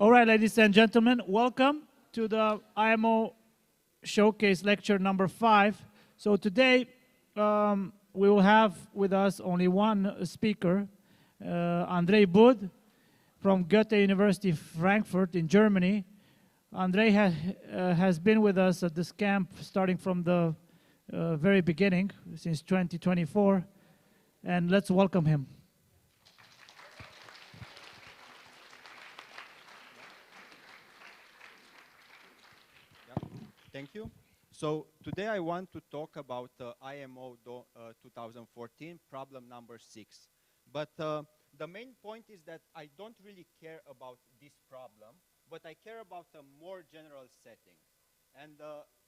All right, ladies and gentlemen, welcome to the IMO Showcase Lecture number 5. So today we will have with us only one speaker, Andrei Bud from Goethe University Frankfurt in Germany. Andrei has been with us at this camp starting from the very beginning, since 2024, and let's welcome him. Thank you. So today I want to talk about IMO 2014, problem number 6. But the main point is that I don't really care about this problem, but I care about a more general setting. And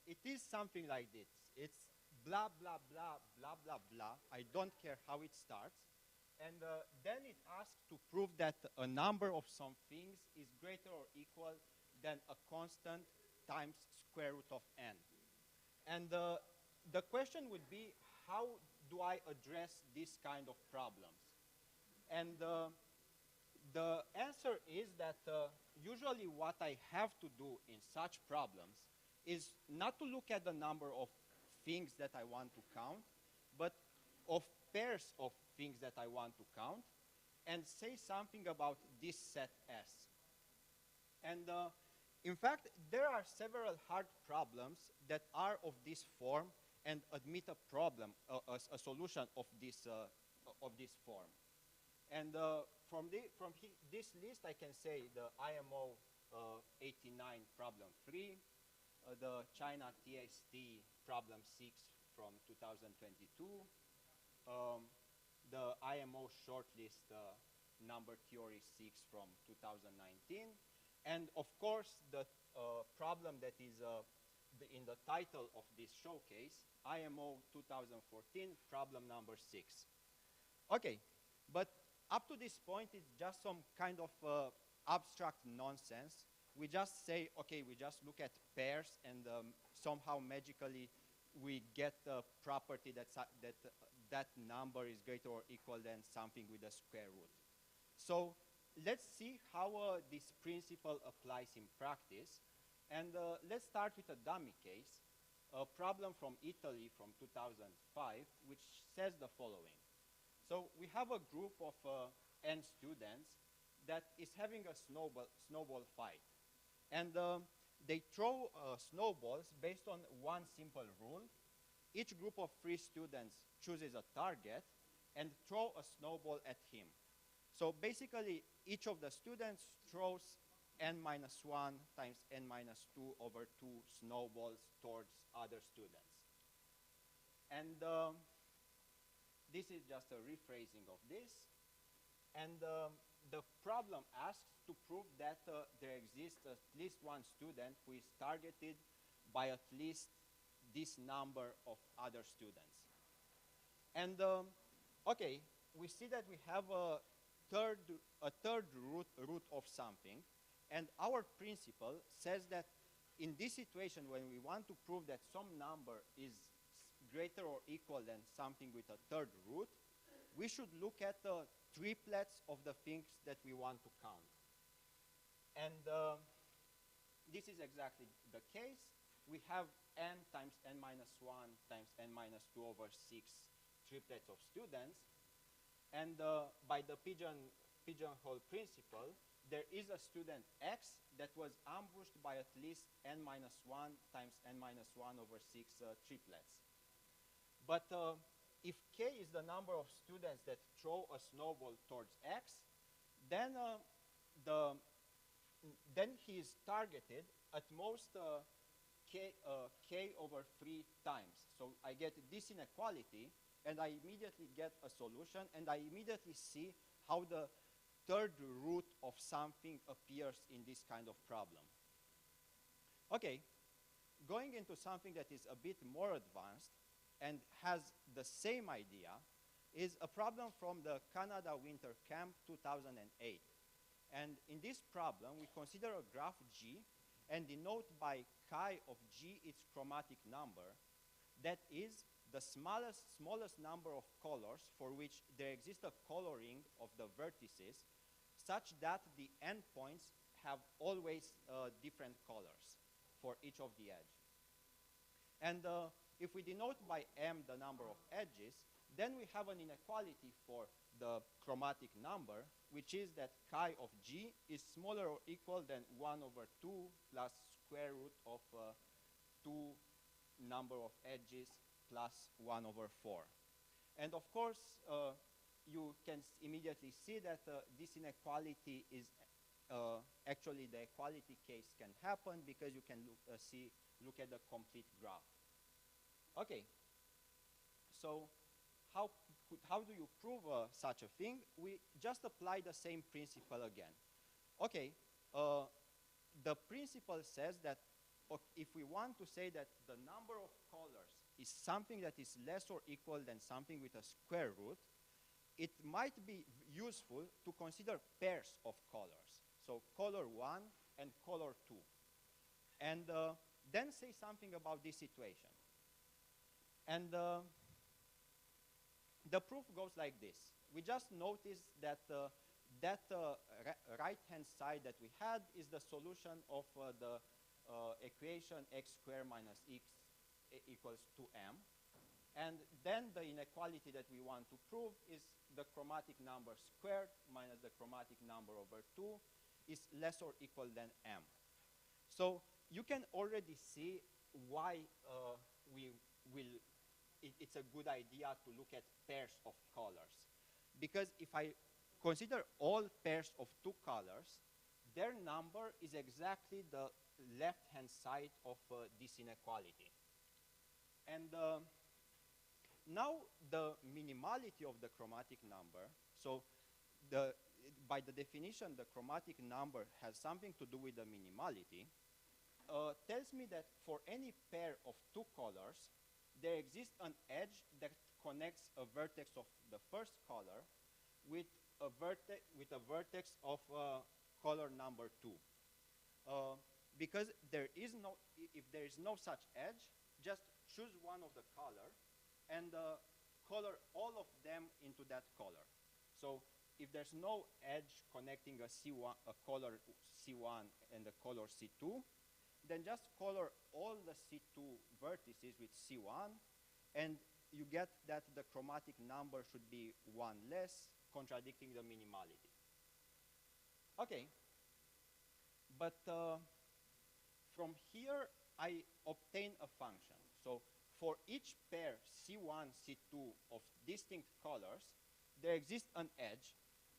it is something like this. It's blah, blah, blah, blah, blah, blah. I don't care how it starts. And then it asks to prove that a number of some things is greater or equal than a constant times square root of n. And the question would be, how do I address this kind of problems? And the answer is that usually what I have to do in such problems is not to look at the number of things that I want to count, but of pairs of things that I want to count, and say something about this set S. And in fact, there are several hard problems that are of this form and admit a problem, a solution of this form. And from this list, I can say the IMO 89 problem 3, the China TST problem 6 from 2022, the IMO shortlist number theory 6 from 2019, and of course, the problem that is in the title of this showcase, IMO 2014, problem number 6. Okay, but up to this point, it's just some kind of abstract nonsense. We just say, okay, we just look at pairs, and somehow magically we get the property that number is greater or equal than something with a square root. So let's see how this principle applies in practice. And let's start with a dummy case, a problem from Italy from 2005, which says the following. So we have a group of n students that is having a snowball fight. And they throw snowballs based on one simple rule. Each group of 3 students chooses a target and throw a snowball at him. So basically, each of the students throws n minus 1 times n minus 2 over 2 snowballs towards other students. And this is just a rephrasing of this. And the problem asks to prove that there exists at least one student who is targeted by at least this number of other students. And okay, we see that we have a third root of something, and our principle says that in this situation, when we want to prove that some number is greater or equal than something with a third root, we should look at the triplets of the things that we want to count. And this is exactly the case. We have n times n minus 1 times n minus 2 over 6 triplets of students. And by the pigeonhole principle, there is a student x that was ambushed by at least n minus 1 times n minus 1 over 6 triplets. But if k is the number of students that throw a snowball towards x, then he is targeted at most k over 3 times. So I get this inequality, and I immediately get a solution, and I immediately see how the third root of something appears in this kind of problem. Okay, going into something that is a bit more advanced and has the same idea is a problem from the Canada Winter Camp 2008. And in this problem, we consider a graph G and denote by chi of G its chromatic number, that is the smallest number of colors for which there exists a coloring of the vertices such that the endpoints have always different colors for each of the edge. And if we denote by m the number of edges, then we have an inequality for the chromatic number, which is that chi of g is smaller or equal than 1 over 2 plus square root of 2 number of edges plus 1 over 4. And of course, you can immediately see that this inequality is actually the equality case can happen because you can look at the complete graph. Okay, so how do you prove such a thing? We just apply the same principle again. Okay, the principle says that if we want to say that the number of colors is something that is less or equal than something with a square root, it might be useful to consider pairs of colors. So color 1 and color 2. And then say something about this situation. And the proof goes like this. We just noticed that right-hand side that we had is the solution of the equation x squared minus x equals 2m. And then the inequality that we want to prove is the chromatic number squared minus the chromatic number over 2 is less or equal than m. So you can already see why it's a good idea to look at pairs of colors. Because if I consider all pairs of 2 colors, their number is exactly the left-hand side of this inequality. And now the minimality of the chromatic number, so by the definition, the chromatic number has something to do with the minimality, tells me that for any pair of 2 colors, there exists an edge that connects a vertex of the first color with a vertex of color number 2. Because if there is no such edge, just choose one of the color and color all of them into that color. So if there's no edge connecting a color C1 and a color C2, then just color all the C2 vertices with C1, and you get that the chromatic number should be 1 less, contradicting the minimality. Okay, but from here I obtain a function. So for each pair C1, C2 of distinct colors, there exists an edge.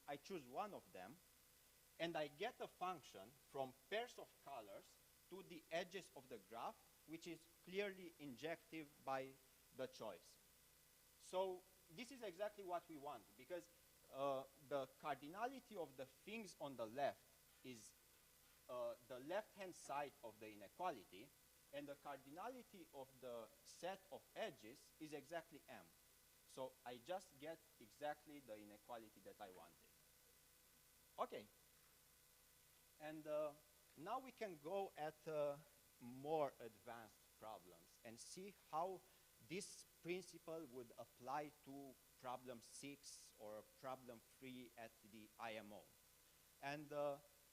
I choose one of them, and I get a function from pairs of colors to the edges of the graph, which is clearly injective by the choice. So this is exactly what we want, because the cardinality of the things on the left is the left-hand side of the inequality, and the cardinality of the set of edges is exactly m. So I just get exactly the inequality that I wanted. Okay. And now we can go at more advanced problems and see how this principle would apply to problem 6 or problem 3 at the IMO. And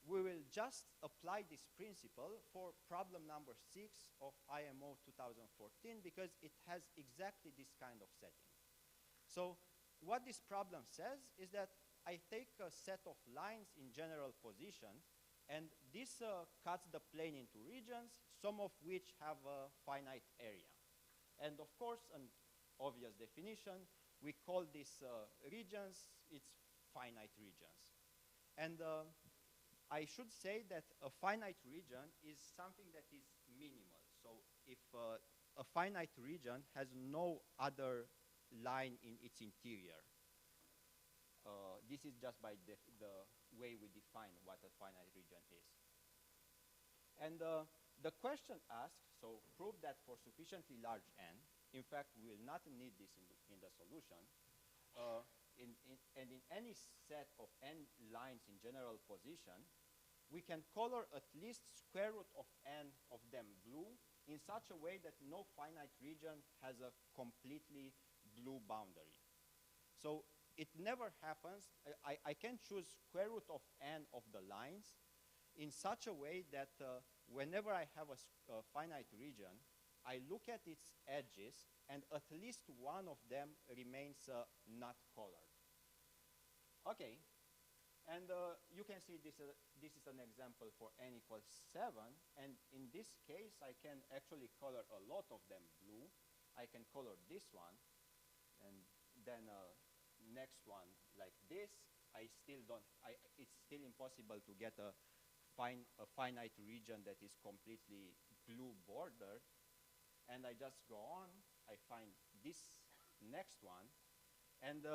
we will just apply this principle for problem number 6 of IMO 2014 because it has exactly this kind of setting. So what this problem says is that I take a set of lines in general position, and this cuts the plane into regions, some of which have a finite area. And of course, an obvious definition, we call these regions, it's finite regions. And I should say that a finite region is something that is minimal. So if a finite region has no other line in its interior, this is just by the way we define what a finite region is. And the question asks, so prove that for sufficiently large n, in fact, we will not need this in the solution, and in any set of n lines in general position, we can color at least square root of n of them blue in such a way that no finite region has a completely blue boundary. So it never happens. I can choose square root of n of the lines, in such a way that whenever I have a finite region, I look at its edges, and at least one of them remains not colored. Okay, and you can see this is an example for n equals 7, and in this case, I can actually color a lot of them blue. I can color this one, and then next one like this. It's still impossible to get a finite region that is completely blue bordered. And I just go on, I find this next one. And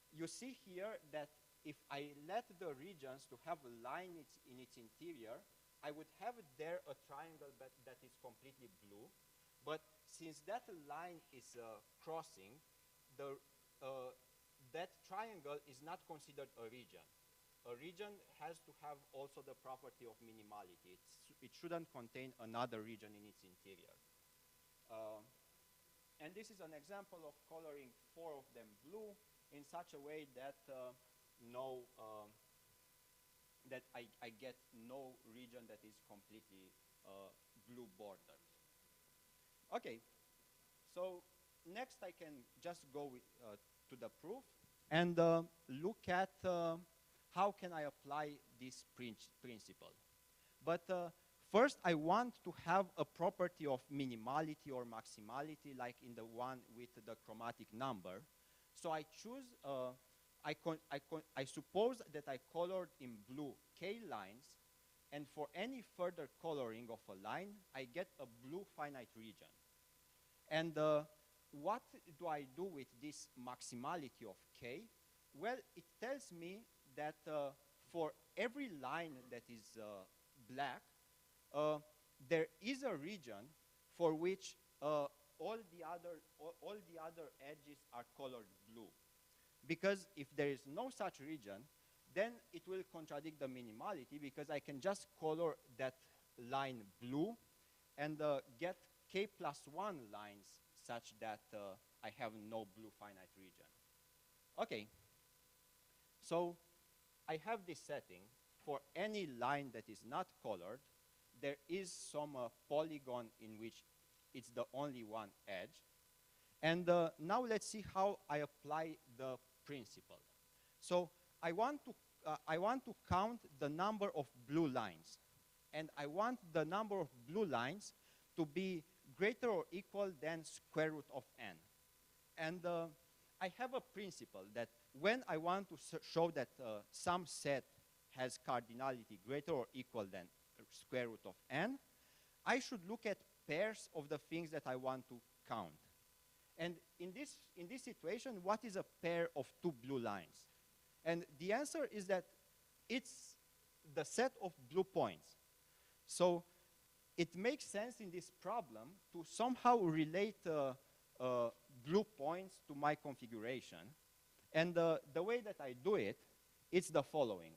you see here that if I let the regions to have a line in its interior, I would have there a triangle that is completely blue. But since that line is crossing, that triangle is not considered a region. A region has to have also the property of minimality. It shouldn't contain another region in its interior. And this is an example of coloring 4 of them blue in such a way that that I get no region that is completely blue bordered. Okay, so next I can just go to the proof and look at how can I apply this principle. But first, I want to have a property of minimality or maximality, like in the one with the chromatic number. So I choose, I suppose that I colored in blue k lines, and for any further coloring of a line, I get a blue finite region. And what do I do with this maximality of k? Well, it tells me that for every line that is black, there is a region for which all the other edges are colored blue. Because if there is no such region, then it will contradict the minimality, because I can just color that line blue and get k plus 1 lines such that I have no blue finite region. Okay, so I have this setting. For any line that is not colored, there is some polygon in which it's the only one edge. And now let's see how I apply the principle. So I want to count the number of blue lines. And I want the number of blue lines to be greater or equal than square root of n. And I have a principle that when I want to show that some set has cardinality greater or equal than square root of n, I should look at pairs of the things that I want to count. And in this situation, what is a pair of 2 blue lines? And the answer is that it's the set of blue points. So it makes sense in this problem to somehow relate blue points to my configuration. And the way that I do it, it's the following.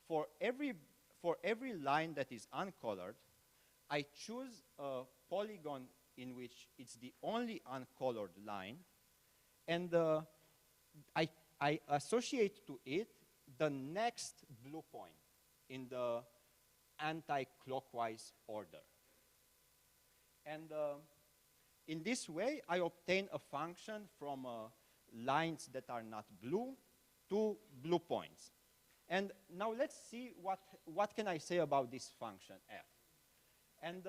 For every line that is uncolored, I choose a polygon in which it's the only uncolored line, and I associate to it the next blue point in the anti-clockwise order. And in this way, I obtain a function from lines that are not blue to blue points. And now let's see what can I say about this function f. And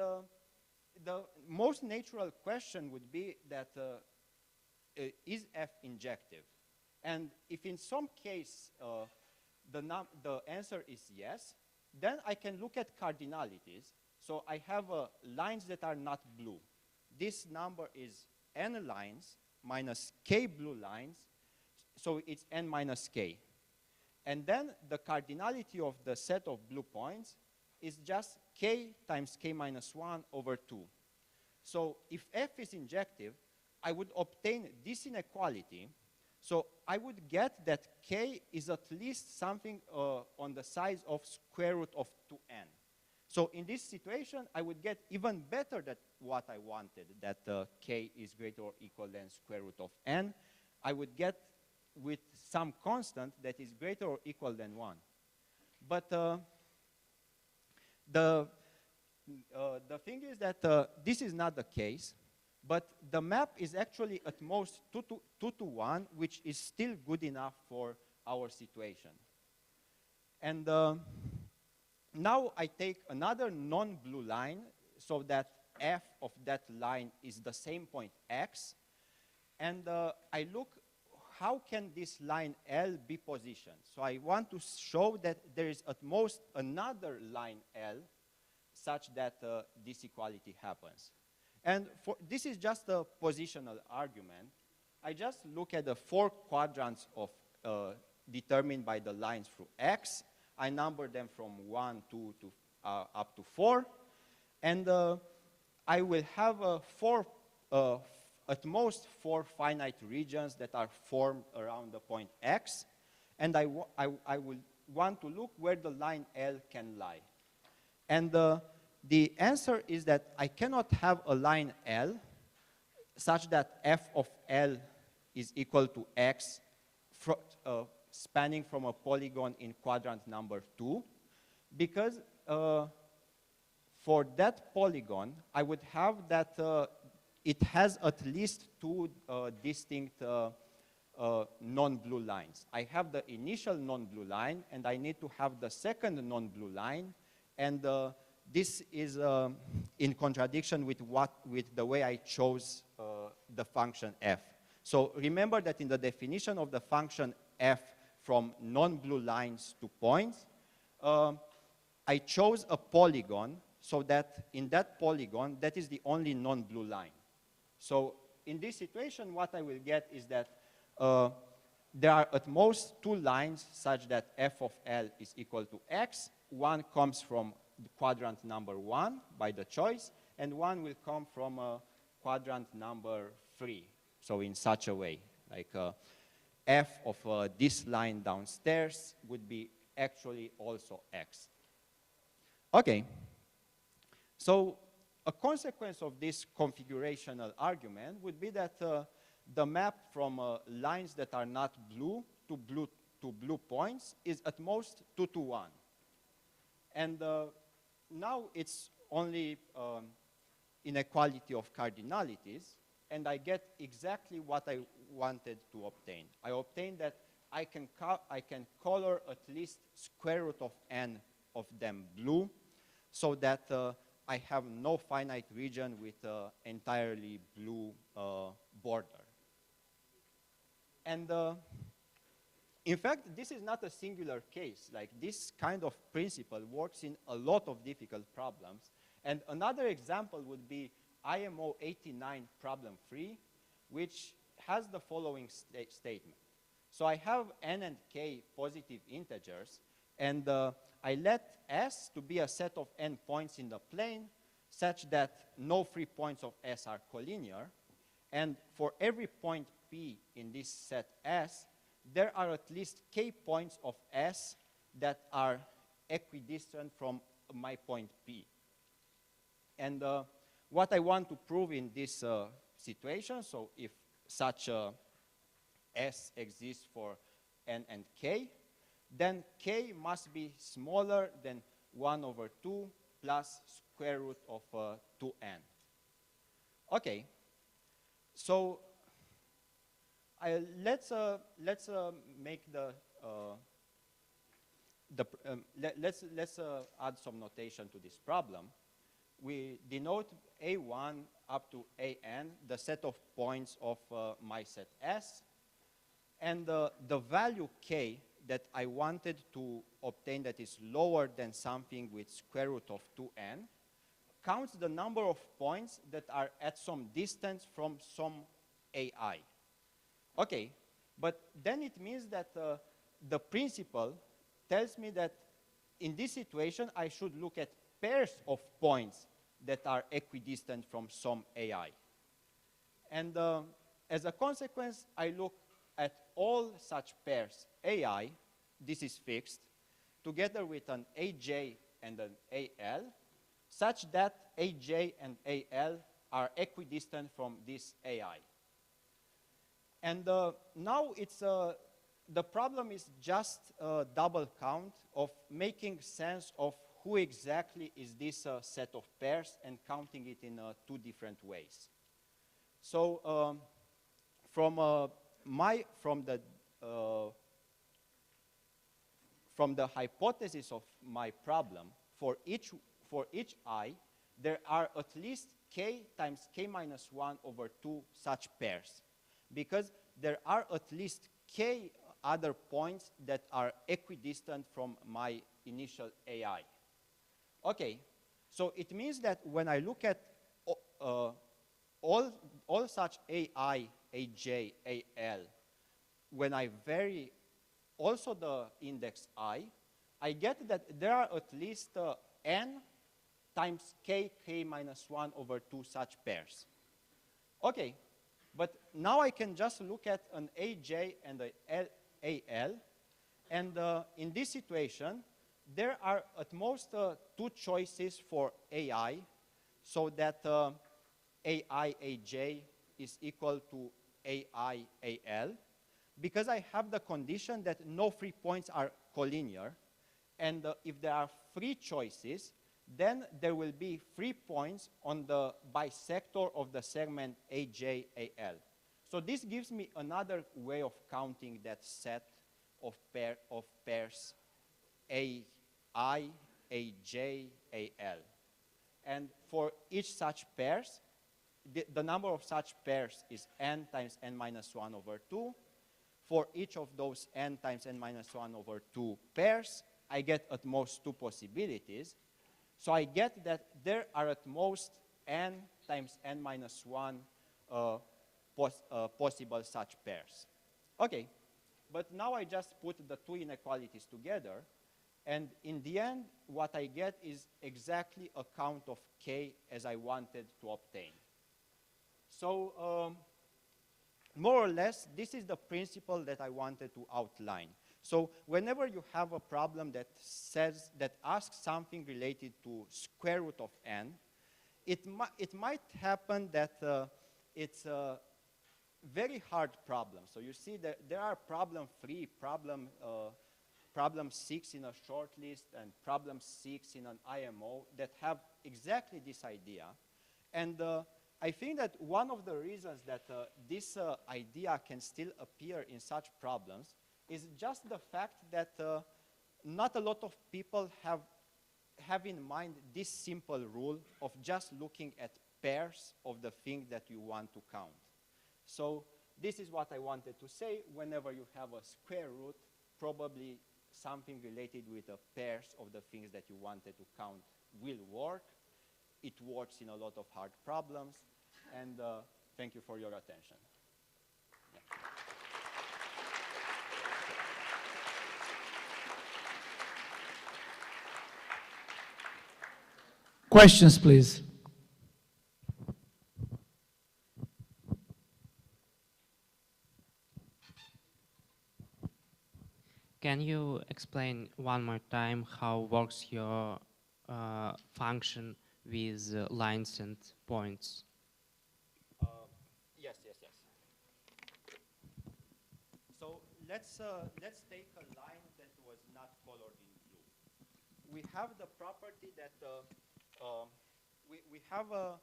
the most natural question would be that is f injective? And if in some case the answer is yes, then I can look at cardinalities. So I have lines that are not blue. This number is n lines minus k blue lines, so it's n minus k. And then the cardinality of the set of blue points is just k times k minus 1 over 2. So if f is injective, I would obtain this inequality. So I would get that k is at least something on the size of square root of 2n. So in this situation, I would get even better than what I wanted, that k is greater or equal than square root of n. I would get with some constant that is greater or equal than 1. But the thing is that this is not the case, but the map is actually at most 2 to 1, which is still good enough for our situation. And now I take another non-blue line so that f of that line is the same point x, and I look how can this line L be positioned. So I want to show that there is at most another line L such that this equality happens. And this is just a positional argument. I just look at the 4 quadrants of determined by the lines through X. I number them from 1, 2 to up to 4. And I will have at most 4 finite regions that are formed around the point X. And I will want to look where the line L can lie. And the answer is that I cannot have a line L such that f of L is equal to x spanning from a polygon in quadrant number 2, because for that polygon, I would have that it has at least 2 distinct non-blue lines. I have the initial non-blue line, and I need to have the second non-blue line, and this is in contradiction with the way I chose the function f. So remember that in the definition of the function f from non-blue lines to points, I chose a polygon so that in that polygon, that is the only non-blue line. So in this situation, what I will get is that there are at most 2 lines such that f of L is equal to x. One comes from the quadrant number 1 by the choice, and one will come from quadrant number 3. So in such a way, like f of this line downstairs would be actually also x. Okay, so a consequence of this configurational argument would be that the map from lines that are not blue to blue points is at most 2 to 1. And now it's only inequality of cardinalities, and I get exactly what I wanted to obtain. I obtained that I can color at least square root of n of them blue, so that I have no finite region with entirely blue border. And in fact, this is not a singular case. Like, this kind of principle works in a lot of difficult problems. And another example would be IMO 89 problem 3, which has the following statement. So I have n and k positive integers, and I let S to be a set of n points in the plane such that no 3 points of S are collinear. And for every point P in this set S, there are at least k points of S that are equidistant from my point P. And what I want to prove in this situation, so if such a S exists for n and k, then k must be smaller than 1 over 2 plus square root of 2n. Okay, so let's make let's add some notation to this problem. We denote A1 up to AN, the set of points of my set S, and the value k that I wanted to obtain that is lower than something with square root of 2n counts the number of points that are at some distance from some AI. Okay, but then it means that the principle tells me that in this situation I should look at pairs of points that are equidistant from some AI. And as a consequence, I look at all such pairs AI, this is fixed, together with an AJ and an AL, such that AJ and AL are equidistant from this AI. And now it's the problem is just a double count of making sense of who exactly is this set of pairs and counting it in two different ways. So from the hypothesis of my problem, for each I, there are at least k times k minus 1 over 2 such pairs, because there are at least k other points that are equidistant from my initial AI. Okay, so it means that when I look at all such AI, AJ, AL, when I vary also the index I get that there are at least n times k minus 1 over 2 such pairs. Okay, but now I can just look at an AJ and an AL, and in this situation, there are at most two choices for AI, so that AI AJ is equal to AI AL, because I have the condition that no free points are collinear, and if there are free choices, then there will be free points on the bisector of the segment AJ AL. So this gives me another way of counting that set of pairs AI, AJ, AL. And for each such pairs, the number of such pairs is n times n minus 1 over 2. For each of those n times n minus 1 over 2 pairs, I get at most two possibilities. So I get that there are at most n times n minus 1 possible such pairs. Okay, but now I just put the two inequalities together, and in the end, what I get is exactly a count of k as I wanted to obtain. So more or less, this is the principle that I wanted to outline. So whenever you have a problem that asks something related to square root of n, it might happen that it's a very hard problem. So you see that there are problem 3, problem 6 in a short list, and problem 6 in an IMO that have exactly this idea. And I think that one of the reasons that this idea can still appear in such problems is just the fact that not a lot of people have in mind this simple rule of just looking at pairs of the thing that you want to count. So this is what I wanted to say. Whenever you have a square root, probably something related with the pairs of the things that you wanted to count will work. It works in a lot of hard problems. And thank you for your attention. Yeah. Questions, please. Can you explain one more time how works your function with lines and points? Yes. So let's take a line that was not colored in blue. We have the property that we have a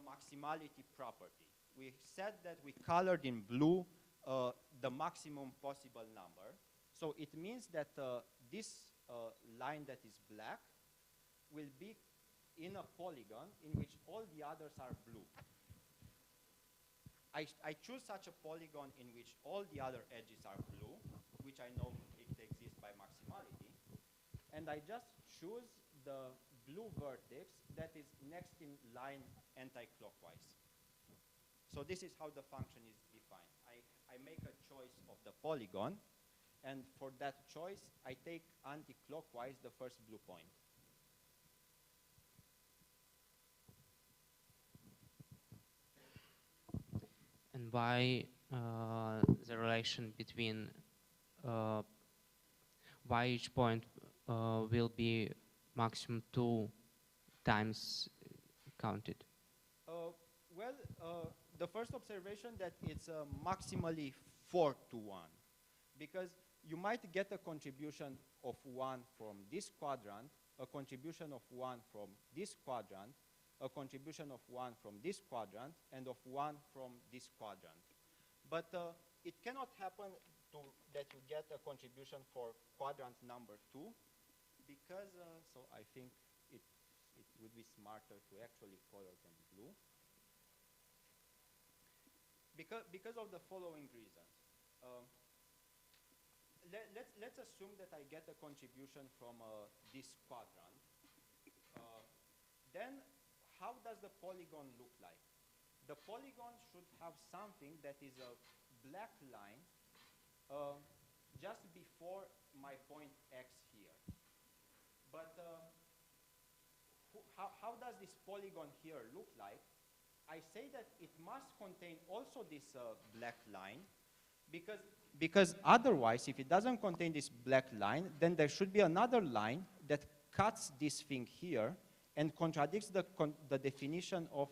maximality property. We said that we colored in blue the maximum possible number. So it means that this line that is black will be in a polygon in which all the others are blue. I choose such a polygon in which all the other edges are blue, which I know it exists by maximality, and I just choose the blue vertex that is next in line anti-clockwise. So this is how the function is defined. I make a choice of the polygon, and for that choice, I take anti-clockwise the first blue point. And why the relation between why each point will be maximum 2 times counted? The first observation that it's maximally 4 to 1, because you might get a contribution of 1 from this quadrant a contribution of 1 from this quadrant, a contribution of 1 from this quadrant, and of 1 from this quadrant. But it cannot happen that you get a contribution for quadrant number 2, because, so I think it would be smarter to actually color them blue. Because of the following reasons. Let's assume that I get a contribution from this quadrant. Then how does the polygon look like? The polygon should have something that is a black line just before my point X here. But how does this polygon here look like? I say that it must contain also this black line, because otherwise, if it doesn't contain this black line, then there should be another line that cuts this thing here and contradicts the definition of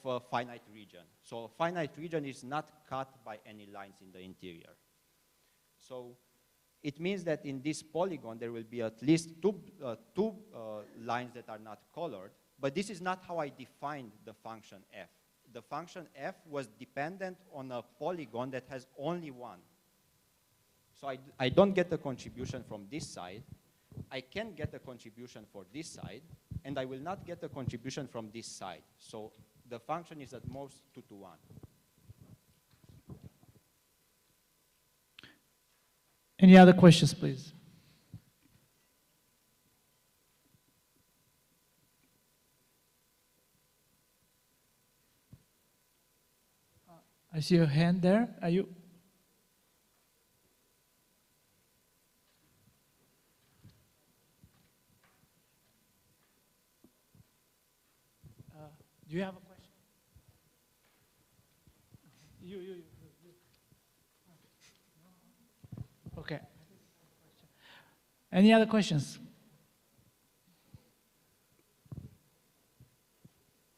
a finite region. So a finite region is not cut by any lines in the interior. So it means that in this polygon there will be at least two lines that are not colored, but this is not how I defined the function f. The function f was dependent on a polygon that has only one. So I don't get a contribution from this side. I can get a contribution for this side, and I will not get a contribution from this side. So the function is at most 2 to 1. Any other questions, please? I see your hand there. Are you? Do you have a question? You. Okay. Any other questions?